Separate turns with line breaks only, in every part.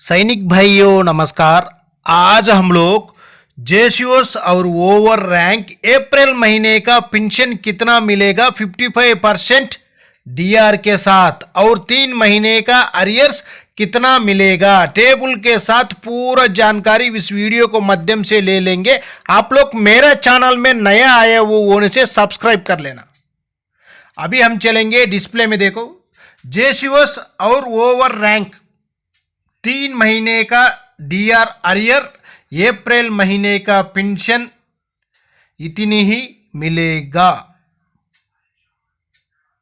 सैनिक भाइयों नमस्कार। आज हम लोग जेसीओस और ओवर रैंक अप्रैल महीने का पेंशन कितना मिलेगा 55% डीआर के साथ और 3 महीने का अरियर्स कितना मिलेगा टेबल के साथ पूरा जानकारी इस वीडियो को माध्यम से ले लेंगे। आप लोग मेरा चैनल में नया आए वो होने से सब्सक्राइब कर लेना। अभी हम चलेंगे डिस्प्ले में, देखो जेसीओस और ओवर रैंक 3 महीने का डीआर अरियर अप्रैल महीने का पेंशन इतनी ही मिलेगा,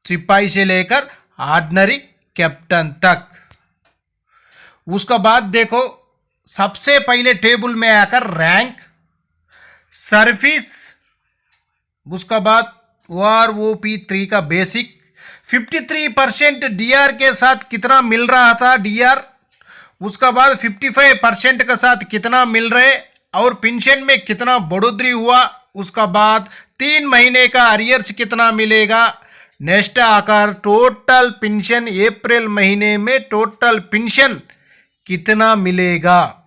सिपाही से लेकर ऑर्डिनरी कैप्टन तक। उसका बाद देखो सबसे पहले टेबल में आकर रैंक, सर्विस, उसका बाद OROP3 का बेसिक 53% डीआर के साथ कितना मिल रहा था डीआर, उसका बाद 55% के साथ कितना मिल रहे और पेंशन में कितना बढ़ोतरी हुआ, उसका बाद 3 महीने का अरियर्स कितना मिलेगा। नेक्स्ट आकर टोटल पेंशन अप्रैल महीने में टोटल पेंशन कितना मिलेगा,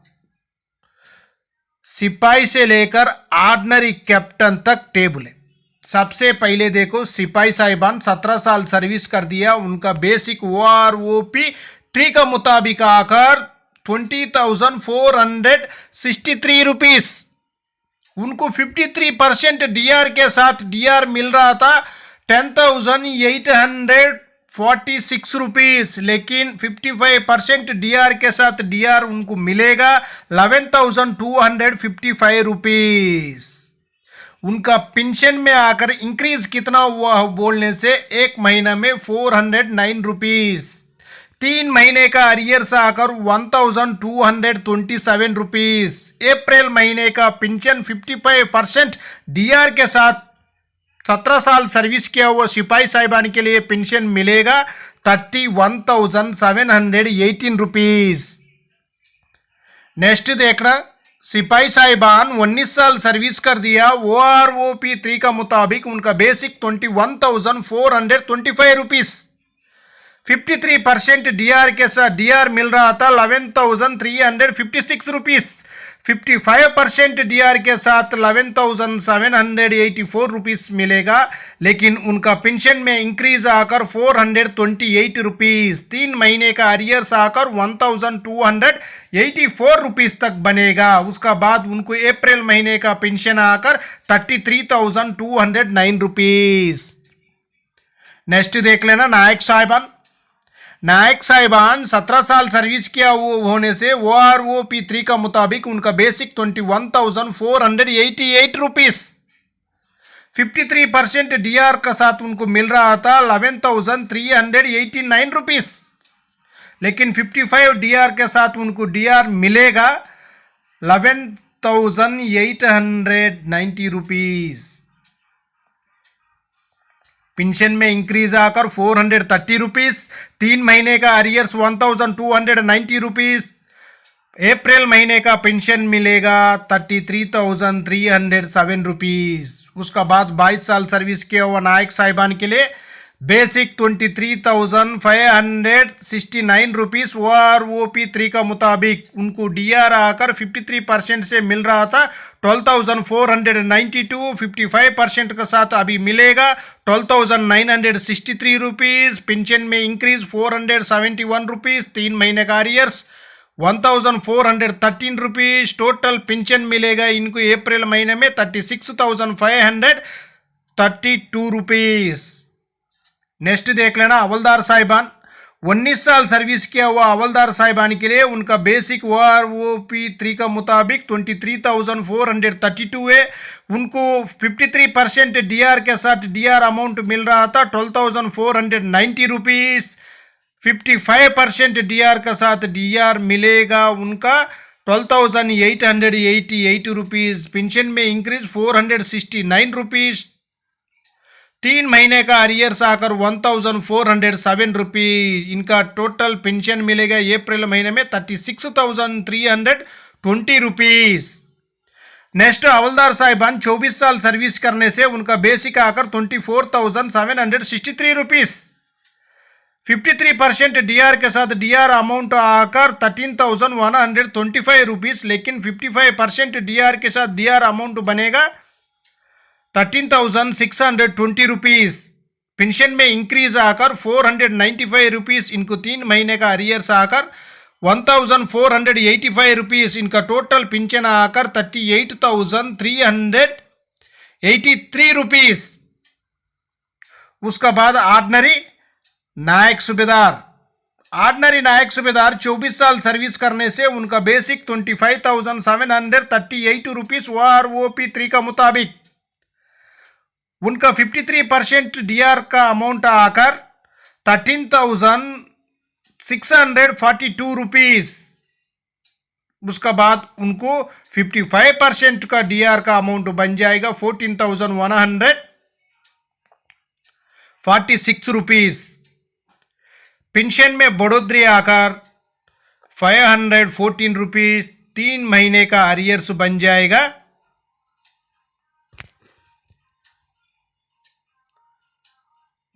सिपाही से लेकर ऑर्डिनरी कैप्टन तक टेबल है। सबसे पहले देखो सिपाही साहिबान 17 साल सर्विस कर दिया, उनका बेसिक OROP3 का मुताबिक आकर 20,463 रुपीस, उनको 53% डीआर के साथ डीआर मिल रहा था 10,846 रुपीस, लेकिन 55% डीआर के साथ डीआर उनको मिलेगा 11,255 रुपीस। उनका पेंशन में आकर इंक्रीज कितना हुआ बोलने से एक महीना में 409 रुपीस, 3 महीने का अरियर्स आकर 1,227 रुपीस। अप्रैल महीने का पेंशन 55% डीआर के साथ 17 साल सर्विस किया हुआ सिपाही साहिबान के लिए पेंशन मिलेगा 31,718 रुपीस। नेक्स्ट देखना सिपाही साहिबान 19 साल सर्विस कर दिया, OROP3 का मुताबिक उनका बेसिक 21,425 रुपीस, 53% डीआर के साथ डीआर मिल रहा था 11,356 रुपीस, 55% डीआर के साथ 11,784 रुपीस मिलेगा, लेकिन उनका पेंशन में इंक्रीज आकर 428 रुपीस, 3 महीने का अरियर्स आकर 1,284 रुपीस तक बनेगा। उसका बाद उनको अप्रैल महीने का पेंशन आकर 33,209 रुपीस। नेक्स्ट देख लेना नायक साहिबान 17 साल सर्विस किया होने से OROP3 का मुताबिक उनका बेसिक 21,488 रुपीस, 53% डीआर का साथ उनको मिल रहा था 11,389 रुपीस, लेकिन 55 डीआर के साथ उनको डीआर मिलेगा 11,890 रुपीस। पेंशन में इंक्रीज आकर 430 रुपीस, 3 महीने का अरियर्स 1,290 रुपीस। अप्रैल महीने का पेंशन मिलेगा 33,307 रुपीस। उसका बाद 22 साल सर्विस किया हुआ नायक साहिबान के लिए बेसिक 23,569 रुपीस, OROP3 का मुताबिक उनको डीआर आकर 53% से मिल रहा था 12,492, 55% के साथ अभी मिलेगा 12,963 रुपीस। पेंशन में इंक्रीज 471 रुपीस, 3 महीने का अरियर्स 1,413 रुपीस। टोटल पेंशन मिलेगा इनको अप्रैल महीने में 36,532 रुपीस। नेक्स्ट देख लेना हवलदार साहिबान 19 साल सर्विस किया हुआ हवलदार साहिबान के लिए उनका बेसिक OROP3 का मुताबिक 23,432 है, उनको 53% डीआर के साथ डीआर अमाउंट मिल रहा था 12,490 रुपीस, 55% डीआर के साथ डीआर मिलेगा उनका 12,888 रुपीस। पेंशन में इंक्रीज 469 रुपीस, 3 महीने का अरियर्स आकर 1,407 रुपीस। इनका टोटल पेंशन मिलेगा अप्रैल महीने में 36,320 रुपीस। नेक्स्ट हवलदार साहिबान 24 साल सर्विस करने से उनका बेसिक आकर 24,763 रुपीस, 53% डीआर के साथ डीआर अमाउंट आकर 13,125 रुपीस, लेकिन 55% डीआर के साथ डीआर अमाउंट बनेगा 13,620 रुपीस। पेंशन में इंक्रीज आकर 495 रुपीस, इनको 3 महीने का अरियर्स आकर 1,485 रुपीस, इनका टोटल पेंशन आकर 38,383 रुपीस। उसका बाद ऑर्डिनरी नायक सूबेदार 24 साल सर्विस करने से उनका बेसिक 25,738 रुपीस OROP 3 का मुताबिक उनका 53% डीआर का अमाउंट आकर 13,642 रुपीस। उसका बाद उनको 55% का डीआर का अमाउंट बन जाएगा 14,146 रुपीस। पेंशन में बढ़ोतरी आकर 514 रुपीस, 3 महीने का अरियर्स बन जाएगा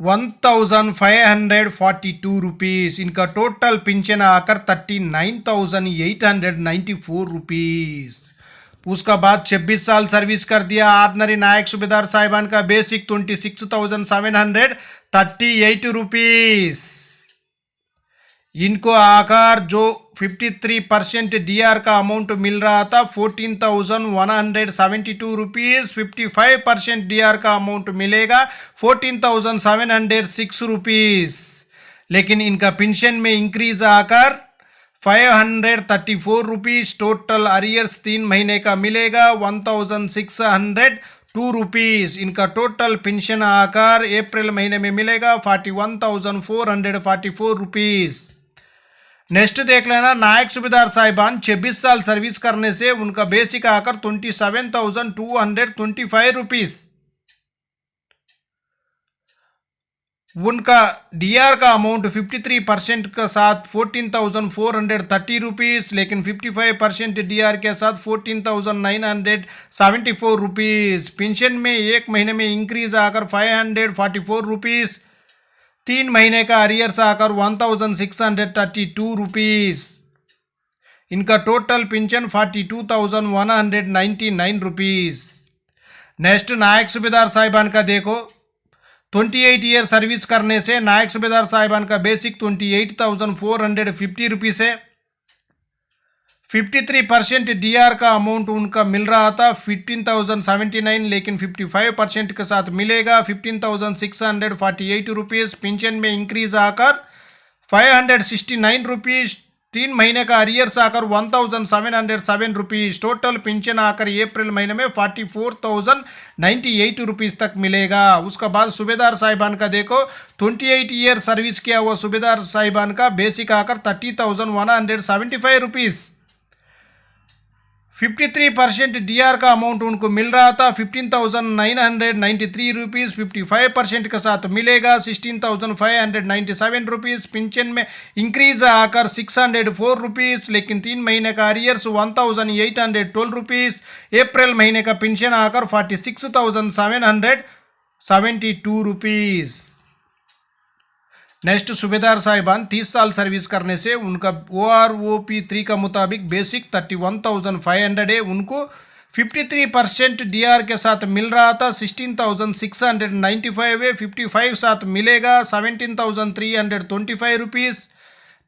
1,542 रुपीस। इनका टोटल पेंशन आकर 39,894 रुपीस। उसका बाद 26 साल सर्विस कर दिया ऑर्डिनरी नायक सूबेदार साहिबान का बेसिक 26,738 रुपीस। इनको आकर जो 53% डीआर का अमाउंट मिल रहा था 14,172 रुपीस, 55% डीआर का अमाउंट मिलेगा 14,706 रुपीस। लेकिन इनका पेंशन में इंक्रीज आकर 534 रुपीस, टोटल अरियर्स 3 महीने का मिलेगा 1,602 रुपीस। इनका टोटल पेंशन आकर अप्रैल महीने में मिलेगा 41,444 रुपीस। नेक्स्ट देख लेना, नायक सूबेदार साहिबान 26 साल सर्विस करने से उनका बेसिक आकर 27,225 रुपीस। उनका डीआर का अमाउंट 53% के साथ 14,430 रुपीस, लेकिन 55% डीआर के साथ 14,974 रुपीस। पेंशन में 1 महीने में इंक्रीज आकर 544 रुपीस, 3 महीने का अरियर्स आकर 1,632 रुपीस। इनका टोटल पेंशन 42,199 रुपीस। नेक्स्ट नायक सूबेदार साहिबान का देखो, 28 ईयर सर्विस करने से नायक सूबेदार साहिबान का बेसिक 28,450 रुपीस है। 53% डीआर का अमाउंट उनका मिल रहा था 15,079, लेकिन 55% के साथ मिलेगा 15,648 रुपीस। पेंशन में इंक्रीज आकर 569 रुपीस, 3 महीने का अरियर्स आकर 1,707 रुपीस। टोटल पेंशन आकर अप्रैल महीने में 44,098 रुपीस तक मिलेगा। उसका बाद सूबेदार साहिबान का देखो, 28 ईयर सर्विस किया हुआ सूबेदार साहिबान का बेसिक आकर 30,175 रुपीस। 53% डीआर का अमाउंट उनको मिल रहा था 15,993 रुपीस। 55% के साथ मिलेगा 16,597 रुपीस। पेंशन में इंक्रीज आकर 604 रुपीस, लेकिन 3 महीने का अरियर्स 1,812 रुपीस। अप्रैल महीने का पेंशन आकर 46,772 रुपीस। नेक्स्ट सूबेदार साहिबान 30 साल सर्विस करने से उनका OROP 3 का मुताबिक बेसिक 31,500 है। उनको 53% डीआर के साथ मिल रहा था 16,695 है। 55 साथ मिलेगा 17,325 रुपीस।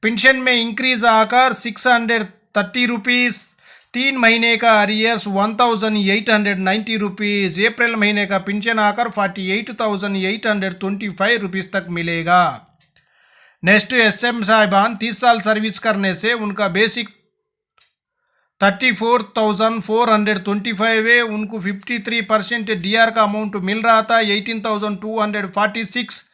पेंशन में इंक्रीज आकर 630 रुपीस, 3 महीने का अरियर्स 1,890 रुपीस। अप्रैल महीने का पेंशन आकर 48,825 रुपीस तक मिलेगा। नेक्स्ट SM साहिबान 30 साल सर्विस करने से उनका बेसिक 34,425 है। उनको 53% डीआर का अमाउंट मिल रहा था 18,246।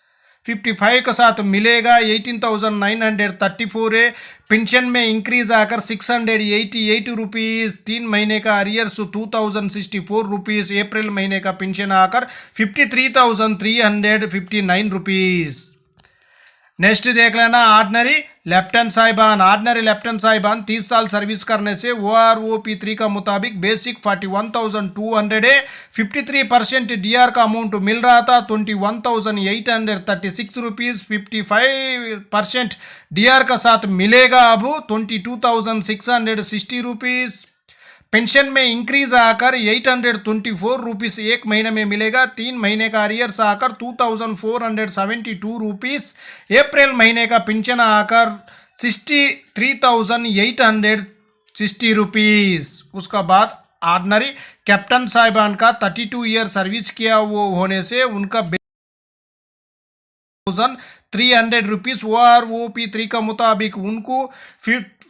55 के साथ मिलेगा 18,934 है। पेंशन में इंक्रीज आकर 688 रुपीस, 3 महीने का अरियर्स 2,064 रुपीस। अप्रैल महीने का पेंशन आकर 53,359 रुपीस। नेक्स्ट देख लेना, ऑर्डिनरी लेफ्टिनेंट साहिबान, ऑर्डिनरी लेफ्टिनेंट साहिबान 30 साल सर्विस करने से OROP 3 का मुताबिक बेसिक 41,200 है, 53% डीआर का अमाउंट मिल रहा था 21,836 रुपीज़, 55% डीआर का साथ मिलेगा अब 22,660 रुपीज़। पेंशन में इंक्रीज आकर 824 रुपीज़ एक महीने में मिलेगा, 3 महीने का अरियर्स आकर 2,472 रुपीज़, अप्रैल महीने का पेंशन आकर 63,860 रुपीज़। उसका बाद ऑर्डिनरी कैप्टन साहिबान का 32 ईयर सर्विस किया वो होने से उनका 300 रुपीज़ OROP 3 का मुताबिक उनको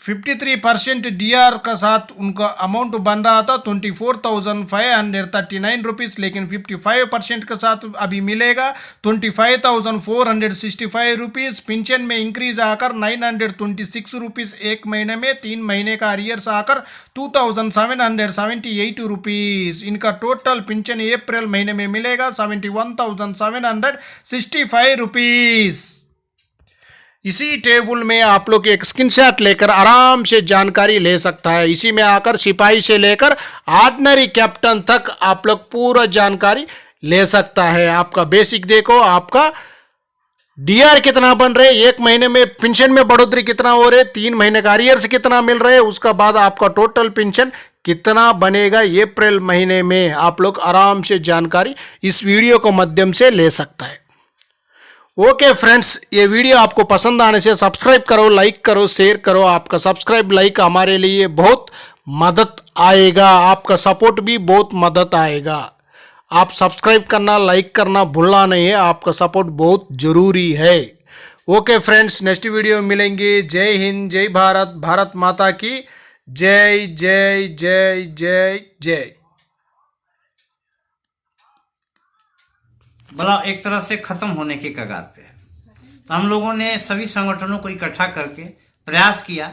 53% डीआर का साथ उनका अमाउंट बन रहा था 24,539 रुपीज़, लेकिन 55% के साथ अभी मिलेगा 25,465 रुपीज़। पेंशन में इंक्रीज आकर 926 रुपीज़ एक महीने में, 3 महीने का अरियर्स आकर 2,778 रुपीज़। इनका टोटल पेंशन अप्रैल महीने में मिलेगा 71,765 रुपीज़। इसी टेबल में आप लोग एक स्क्रीनशॉट लेकर आराम से जानकारी ले सकता है। इसी में आकर सिपाही से लेकर ऑर्डिनरी कैप्टन तक आप लोग पूरा जानकारी ले सकता है। आपका बेसिक देखो, आपका डीआर कितना बन रहे, एक महीने में पेंशन में बढ़ोतरी कितना हो रहे, 3 महीने का अरियर्स कितना मिल रहे, उसका बाद आपका टोटल पेंशन कितना बनेगा अप्रैल महीने में, आप लोग आराम से जानकारी इस वीडियो के माध्यम से ले सकता है। ओके फ्रेंड्स, ये वीडियो आपको पसंद आने से सब्सक्राइब करो, लाइक करो, शेयर करो। आपका सब्सक्राइब लाइक हमारे लिए बहुत मदद आएगा, आपका सपोर्ट भी बहुत मदद आएगा। आप सब्सक्राइब करना, लाइक करना भूलना नहीं है, आपका सपोर्ट बहुत ज़रूरी है। ओके फ्रेंड्स, नेक्स्ट वीडियो में मिलेंगे। जय हिंद, जय भारत, भारत माता की जय जय जय जय जय।
बड़ा एक तरह से खत्म होने के कगार पे है। तो हम लोगों ने सभी संगठनों को इकट्ठा करके प्रयास किया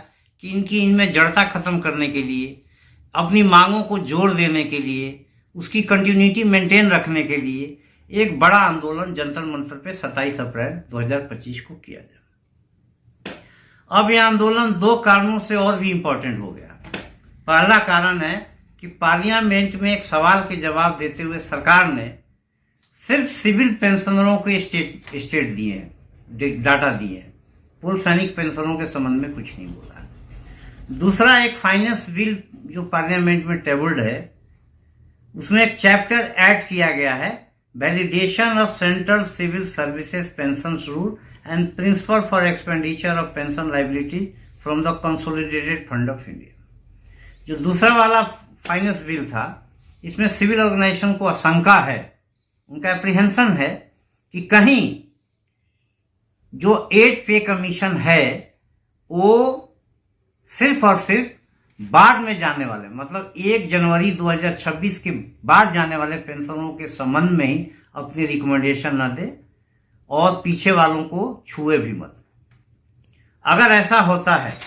कि इनमें जड़ता खत्म करने के लिए, अपनी मांगों को जोर देने के लिए, उसकी कंटिन्यूटी मेंटेन रखने के लिए एक बड़ा आंदोलन जंतर मंतर पे 27 अप्रैल 2025 को किया जाए। अब यह आंदोलन 2 कारणों से और भी इम्पोर्टेंट हो गया। पहला कारण है कि पार्लियामेंट में एक सवाल के जवाब देते हुए सरकार ने सिर्फ सिविल पेंशनरों को स्टेट दिए हैं, डाटा दिए हैं, पूर्व सैनिक पेंशनरों के संबंध में कुछ नहीं बोला। दूसरा, एक फाइनेंस बिल जो पार्लियामेंट में टेबल्ड है, उसमें एक चैप्टर ऐड किया गया है, validation of central civil services pension rule and principle for expenditure of pension liability from the consolidated fund of India. जो दूसरा वाला फाइनेंस बिल था, इसमें सिविल ऑर्गेनाइजेशन को आशंका है, उनका एप्रीहेंशन है कि कहीं जो 8 पे कमीशन है वो सिर्फ और सिर्फ बाद में जाने वाले, मतलब 1 जनवरी 2026 के बाद जाने वाले पेंशनरों के संबंध में ही अपनी रिकमेंडेशन ना दे और पीछे वालों को छुए भी मत। अगर ऐसा होता है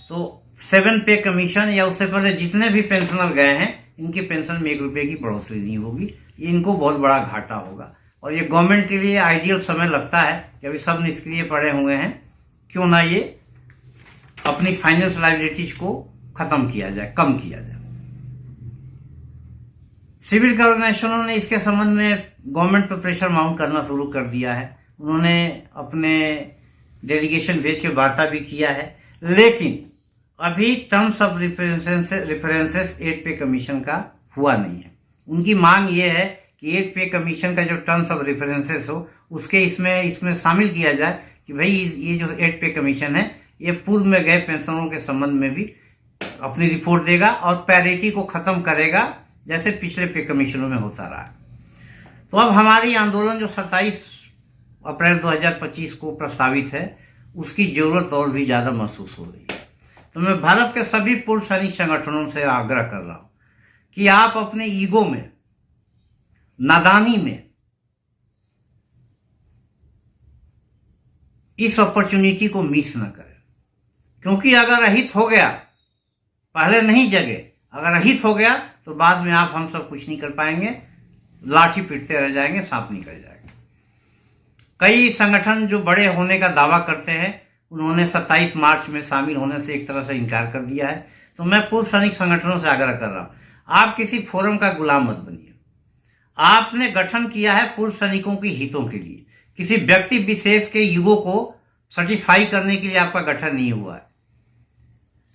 तो 7 पे कमीशन या उससे पहले जितने भी पेंशनर गए हैं, इनके पेंशन में 1 रुपये की बढ़ोतरी नहीं होगी। ये इनको बहुत बड़ा घाटा होगा और ये गवर्नमेंट के लिए आइडियल समय लगता है कि अभी सब निष्क्रिय पड़े हुए हैं, क्यों ना ये अपनी फाइनेंस लायबिलिटीज को खत्म किया जाए, कम किया जाए। सिविल ऑर्गेनाइजेशनों ने इसके संबंध में गवर्नमेंट पर प्रेशर माउंट करना शुरू कर दिया है। उन्होंने अपने डेलीगेशन भेज के वार्ता भी किया है, लेकिन अभी टर्म्स ऑफ रेफरेंसेस 8 पे कमीशन का हुआ नहीं है। उनकी मांग ये है कि 8 पे कमीशन का जो टर्म्स ऑफ रेफरेंसेस हो उसके इसमें शामिल किया जाए कि भाई ये जो 8 पे कमीशन है ये पूर्व में गए पेंशनरों के संबंध में भी अपनी रिपोर्ट देगा और पैरिटी को खत्म करेगा, जैसे पिछले पे कमीशनों में होता रहा। तो अब हमारी आंदोलन जो 27 अप्रैल 2025 को प्रस्तावित है, उसकी जरूरत और भी ज्यादा महसूस हो रही है। तो मैं भारत के सभी पूर्व सैनिक संगठनों से आग्रह कर रहा हूं कि आप अपने ईगो में, नादानी में इस अपॉर्चुनिटी को मिस न करें, क्योंकि अगर अहित हो गया, पहले नहीं जगे, अगर अहित हो गया तो बाद में आप हम सब कुछ नहीं कर पाएंगे, लाठी पीटते रह जाएंगे, सांप निकल जाएगा। कई संगठन जो बड़े होने का दावा करते हैं उन्होंने 27 मार्च में शामिल होने से एक तरह से इनकार कर दिया है। तो मैं पूर्व सैनिक संगठनों से आग्रह कर रहा हूं, आप किसी फोरम का गुलाम मत बनिए। आपने गठन किया है पूर्व सैनिकों के हितों के लिए, किसी व्यक्ति विशेष के युगों को सेटिस्फाई करने के लिए आपका गठन नहीं हुआ है।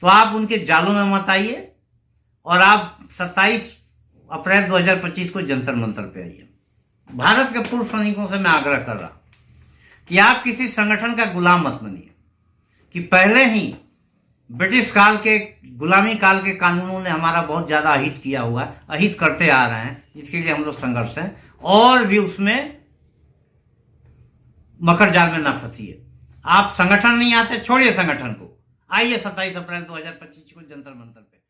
तो आप उनके जालों में मत आइए और आप 27 अप्रैल 2025 को जंतर मंतर पे आइए। भारत के पूर्व सैनिकों से मैं आग्रह कर रहा हूं कि आप किसी संगठन का गुलाम मत बनिए, कि पहले ही ब्रिटिश काल के गुलामी काल के कानूनों ने हमारा बहुत ज्यादा अहित किया हुआ है, अहित करते आ रहे हैं, जिसके लिए हम लोग संघर्ष हैं, और भी उसमें मकर जाल में ना फंसिए। आप संगठन नहीं आते, छोड़िए संगठन को, आइए 27 अप्रैल 2025 को जंतर मंतर पे।